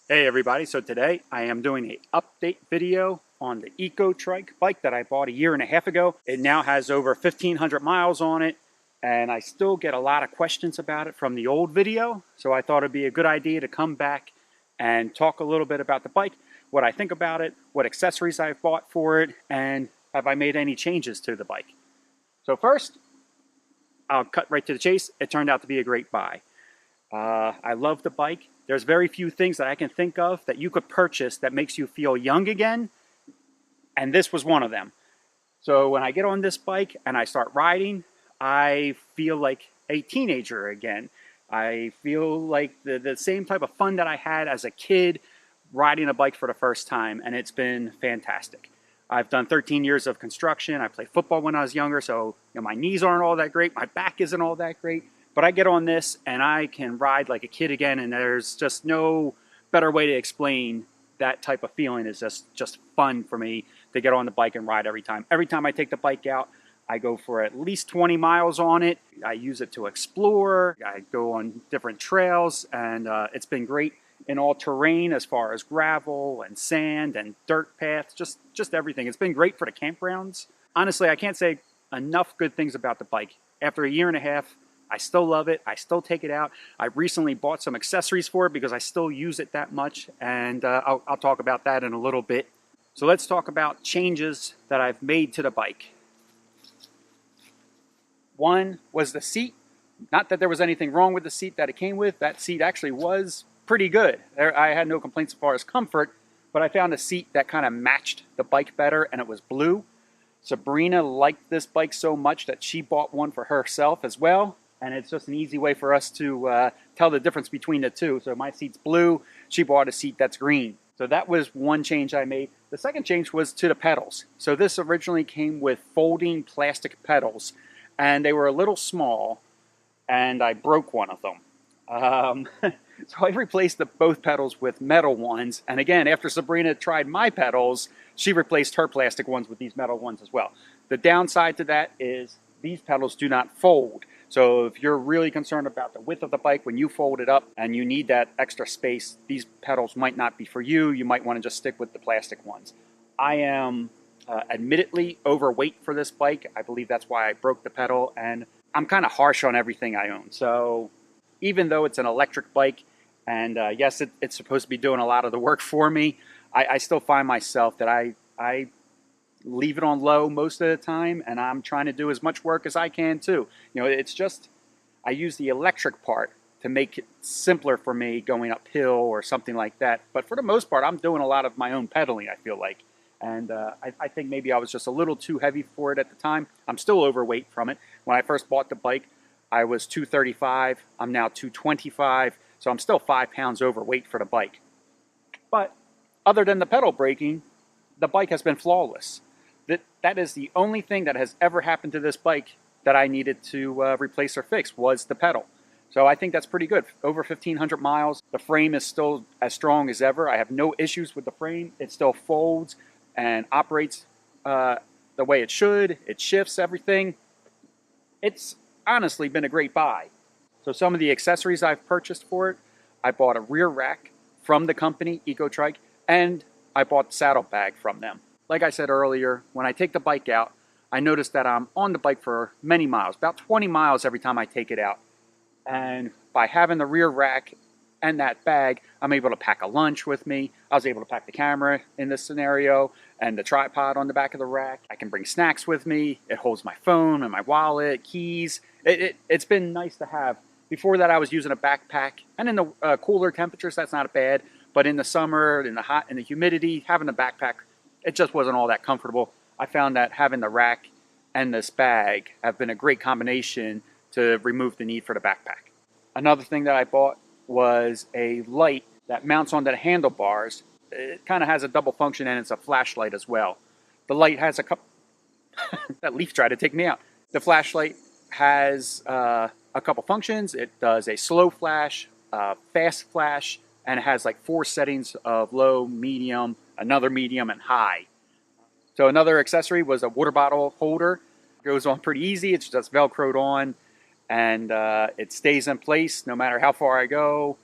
Hey everybody, so today I am doing an update video on the Ecotric bike that I bought a year and a half ago. It now has over 1,500 miles on it, and I still get a lot of questions about it from the old video, so I thought it'd be a good idea to come back and talk a little bit about the bike, what I think about it, what accessories I've bought for it, and have I made any changes to the bike. So first, I'll cut right to the chase. It turned out to be a great buy. I love the bike. There's very few things that I can think of that you could purchase that makes you feel young again, and this was one of them. So when I get on this bike and I start riding, I feel like a teenager again. I feel like the same type of fun that I had as a kid riding a bike for the first time, and it's been fantastic. I've done 13 years of construction. I played football when I was younger, so my knees aren't all that great. My back isn't all that great. But I get on this and I can ride like a kid again, and there's just no better way to explain that type of feeling. It's just fun for me to get on the bike and ride every time. Every time I take the bike out, I go for at least 20 miles on it. I use it to explore. I go on different trails, and it's been great in all terrain as far as gravel and sand and dirt paths, just everything. It's been great for the campgrounds. Honestly, I can't say enough good things about the bike. After a year and a half, I still love it. I still take it out. I recently bought some accessories for it because I still use it that much, and I'll talk about that in a little bit. So let's talk about changes that I've made to the bike. One was the seat. Not that there was anything wrong with the seat that it came with. That seat actually was pretty good. I had no complaints as far as comfort, but I found a seat that kind of matched the bike better, and it was blue. Sabrina liked this bike so much that she bought one for herself as well. And it's just an easy way for us to tell the difference between the two. So my seat's blue, she bought a seat that's green. So that was one change I made. The second change was to the pedals. So this originally came with folding plastic pedals, and they were a little small, and I broke one of them. So I replaced both pedals with metal ones, and again, after Sabrina tried my pedals, she replaced her plastic ones with these metal ones as well. The downside to that is these pedals do not fold. So if you're really concerned about the width of the bike when you fold it up and you need that extra space, these pedals might not be for you. You might want to just stick with the plastic ones. I am admittedly overweight for this bike. I believe that's why I broke the pedal, and I'm kind of harsh on everything I own. So even though it's an electric bike, and yes, it's supposed to be doing a lot of the work for me, I still find myself that I leave it on low most of the time, and I'm trying to do as much work as I can too. It's just, I use the electric part to make it simpler for me going uphill or something like that. But for the most part, I'm doing a lot of my own pedaling, I feel like. And I think maybe I was just a little too heavy for it at the time. I'm still overweight from it. When I first bought the bike, I was 235. I'm now 225. So I'm still 5 pounds overweight for the bike. But other than the pedal braking, the bike has been flawless. That is the only thing that has ever happened to this bike that I needed to replace or fix was the pedal. So I think that's pretty good. Over 1,500 miles. The frame is still as strong as ever. I have no issues with the frame. It still folds and operates the way it should. It shifts everything. It's honestly been a great buy. So some of the accessories I've purchased for it, I bought a rear rack from the company, Ecotric, and I bought the saddlebag from them. Like I said earlier, when I take the bike out, I notice that I'm on the bike for many miles, about 20 miles every time I take it out. And by having the rear rack and that bag, I'm able to pack a lunch with me. I was able to pack the camera in this scenario and the tripod on the back of the rack. I can bring snacks with me. It holds my phone and my wallet, keys. It's been nice to have. Before that, I was using a backpack, and in the cooler temperatures, that's not bad. But in the summer, in the hot, in the humidity, having a backpack, it just wasn't all that comfortable. I found that having the rack and this bag have been a great combination to remove the need for the backpack. Another thing that I bought was a light that mounts onto the handlebars. It kind of has a double function, and it's a flashlight as well. The light has a couple... that leaf tried to take me out. The flashlight has a couple functions. It does a slow flash, fast flash, and it has like 4 settings of low, medium, another medium, and high. So another accessory was a water bottle holder. It goes on pretty easy. It's just Velcroed on, and it stays in place no matter how far I go.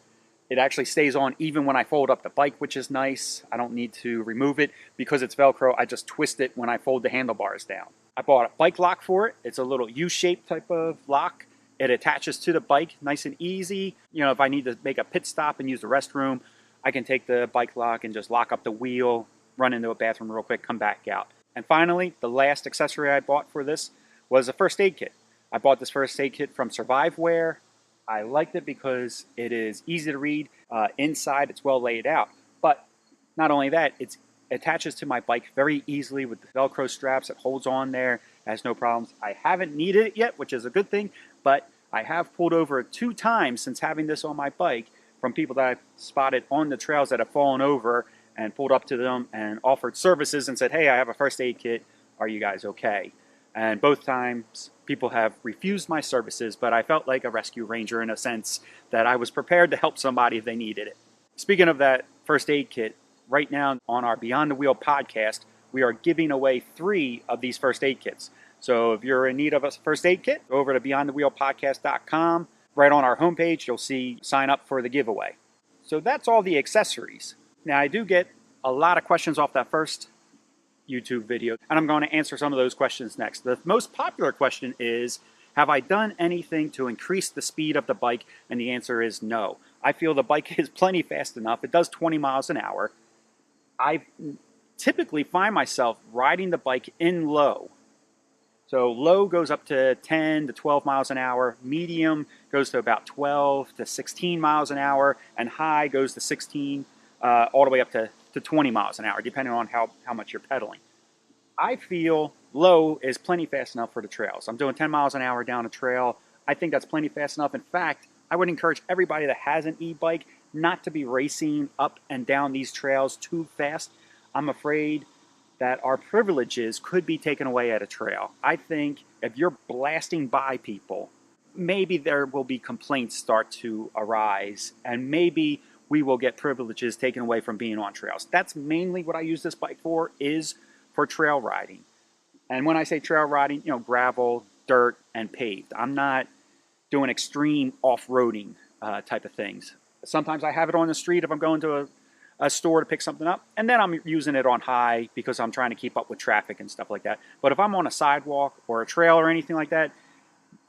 It actually stays on even when I fold up the bike, which is nice. I don't need to remove it. Because it's Velcro, I just twist it when I fold the handlebars down. I bought a bike lock for it. It's a little U-shaped type of lock. It attaches to the bike nice and easy. You know, if I need to make a pit stop and use the restroom, I can take the bike lock and just lock up the wheel, run into a bathroom real quick, come back out. And finally, the last accessory I bought for this was a first aid kit. I bought this first aid kit from Surviveware. I liked it because it is easy to read. Inside, it's well laid out. But not only that, it attaches to my bike very easily with the Velcro straps. It holds on there. It has no problems. I haven't needed it yet, which is a good thing. But I have pulled over 2 times since having this on my bike from people that I've spotted on the trails that have fallen over, and pulled up to them and offered services and said, hey, I have a first aid kit. Are you guys okay? And both times people have refused my services, but I felt like a rescue ranger in a sense that I was prepared to help somebody if they needed it. Speaking of that first aid kit, right now on our Beyond the Wheel podcast, we are giving away 3 of these first aid kits. So if you're in need of a first aid kit, go over to beyondthewheelpodcast.com. Right on our homepage, you'll see sign up for the giveaway. So that's all the accessories. Now, I do get a lot of questions off that first YouTube video, and I'm going to answer some of those questions next. The most popular question is, have I done anything to increase the speed of the bike? And the answer is no. I feel the bike is plenty fast enough. It does 20 miles an hour. I typically find myself riding the bike in low. So low goes up to 10 to 12 miles an hour. Medium goes to about 12 to 16 miles an hour. And high goes to 16 all the way up to 20 miles an hour, depending on how much you're pedaling. I feel low is plenty fast enough for the trails. I'm doing 10 miles an hour down a trail. I think that's plenty fast enough. In fact, I would encourage everybody that has an e-bike not to be racing up and down these trails too fast. I'm afraid that our privileges could be taken away at a trail. I think if you're blasting by people, maybe there will be complaints start to arise, and maybe we will get privileges taken away from being on trails. That's mainly what I use this bike for, is for trail riding. And when I say trail riding, you know, gravel, dirt, and paved. I'm not doing extreme off-roading type of things. Sometimes I have it on the street if I'm going to a store to pick something up, and then I'm using it on high because I'm trying to keep up with traffic and stuff like that. But if I'm on a sidewalk or a trail or anything like that,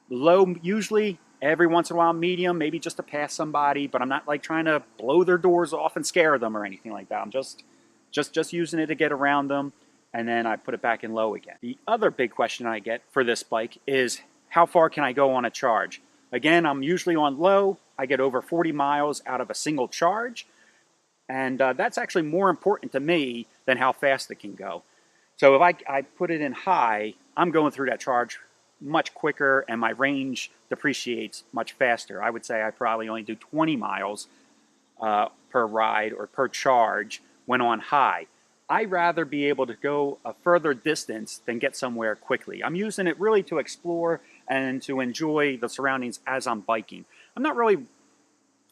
low usually, every once in a while medium, maybe just to pass somebody, but I'm not like trying to blow their doors off and scare them or anything like that. I'm just using it to get around them, and then I put it back in low again. The other big question I get for this bike is, how far can I go on a charge? Again, I'm usually on low. I get over 40 miles out of a single charge. And that's actually more important to me than how fast it can go. So if I put it in high, I'm going through that charge much quicker, and my range depreciates much faster. I would say I probably only do 20 miles per ride or per charge when on high. I'd rather be able to go a further distance than get somewhere quickly. I'm using it really to explore and to enjoy the surroundings as I'm biking. I'm not really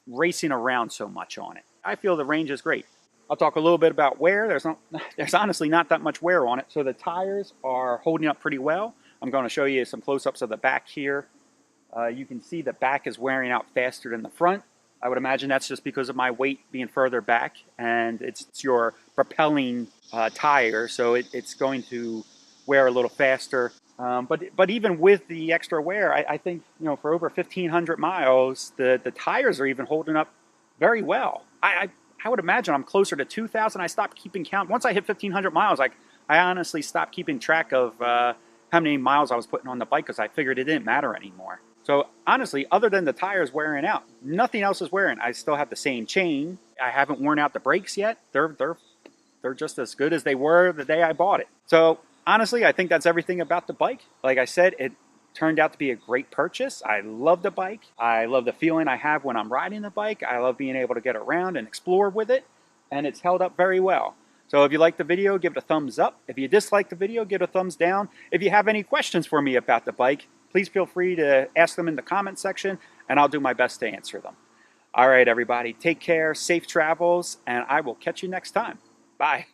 racing around so much on it. I feel the range is great. I'll talk a little bit about wear. There's honestly not that much wear on it. So the tires are holding up pretty well. I'm going to show you some close-ups of the back here. You can see the back is wearing out faster than the front. I would imagine that's just because of my weight being further back, and it's your propelling tire, so it's going to wear a little faster. But even with the extra wear, I think, you know, for over 1,500 miles, the tires are even holding up very well. I would imagine I'm closer to 2,000. I stopped keeping count. Once I hit 1,500 miles, I honestly stopped keeping track of how many miles I was putting on the bike because I figured it didn't matter anymore. So honestly, other than the tires wearing out, nothing else is wearing. I still have the same chain. I haven't worn out the brakes yet. They're just as good as they were the day I bought it. So honestly, I think that's everything about the bike. Like I said, it turned out to be a great purchase. I love the bike. I love the feeling I have when I'm riding the bike. I love being able to get around and explore with it, and it's held up very well. So if you liked the video, give it a thumbs up. If you disliked the video, give it a thumbs down. If you have any questions for me about the bike, please feel free to ask them in the comment section, and I'll do my best to answer them. All right, everybody, take care, safe travels, and I will catch you next time. Bye.